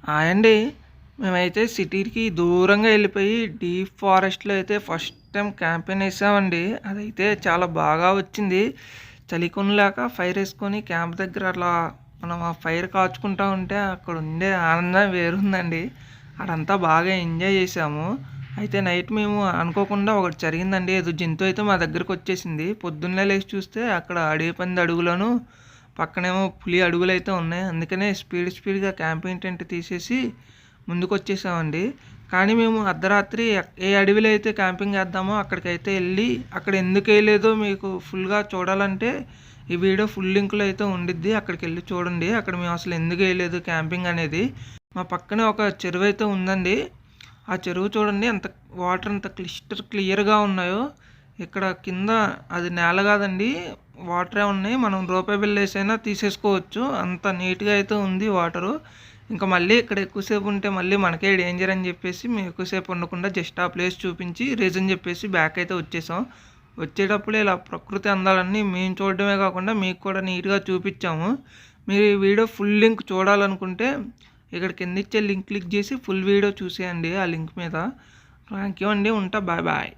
Hi అండి. మేమైతే సిటీకి దూరంగా వెళ్ళిపోయి డీప్ ఫారెస్ట్‌లో అయితే ఫస్ట్ టైం క్యాంపెయిన్ ఏసామండి. అదైతే చాలా బాగా వచ్చింది. చలికొనలేక ఫైర్ ఏసుకొని క్యాంప్ దగ్గర అట్లా మనం ఆ ఫైర్ కాచుకుంటా ఉంటే అక్కడ ఉండే ఆనందం వేరుందండి. అడంతా బాగా ఎంజాయ్ చేసాము. అయితే నైట్ మేము అనుకోకుండా ఒకటి జరిగిందండి. ఏదో జంతువు అయితే మా దగ్గరకొచ్చేసింది. పొద్దున్నే లేచి చూస్తే అక్కడ అడవి పంది అడుగులోను, పక్కనేమో పులి అడుగులైతే ఉన్నాయి. అందుకనే స్పీడ్‌గా క్యాంపింగ్ టెంట్ తీసేసి ముందుకొచ్చేసామండి. కానీ మేము అర్ధరాత్రి ఏ అడవిలో అయితే క్యాంపింగ్ చేద్దామో అక్కడికైతే వెళ్ళి అక్కడ ఎందుకేయలేదో మీకు ఫుల్‌గా చూడాలంటే ఈ వీడియో ఫుల్ లింక్‌లో అయితే ఉండిద్ది. అక్కడికెళ్ళి చూడండి. అక్కడ మేము అసలు ఎందుకు ఏయలేదు క్యాంపింగ్ అనేది. మా పక్కనే ఒక చెరువయితే ఉందండి. ఆ చెరువు చూడండి ఎంత వాటర్ ఎంత క్లియర్‌గా ఉన్నాయో. ఇక్కడ కింద అది నేల కాదండి, వాటరే ఉన్నాయి. మనం రూపాయి బిళ్ళ వేసైనా తీసేసుకోవచ్చు. అంత నీట్‌గా అయితే ఉంది వాటరు. ఇంకా మళ్ళీ ఇక్కడ ఎక్కువసేపు ఉంటే మళ్ళీ మనకే డేంజర్ అని చెప్పేసి మేము ఎక్కువసేపు ఉండకుండా జస్ట్ ఆ ప్లేస్ చూపించి రీజన్ చెప్పేసి బ్యాక్ అయితే వచ్చేసాం. వచ్చేటప్పుడు ఇలా ప్రకృతి అందాలన్నీ మేము చూడడమే కాకుండా మీకు కూడా నీట్‌గా చూపించాము. మీరు ఈ వీడియో ఫుల్ లింక్ చూడాలనుకుంటే ఇక్కడ కింద ఇచ్చే లింక్ క్లిక్ చేసి ఫుల్ వీడియో చూసేయండి ఆ లింక్ మీద. థ్యాంక్ యూ అండి. ఉంటా. Bye bye.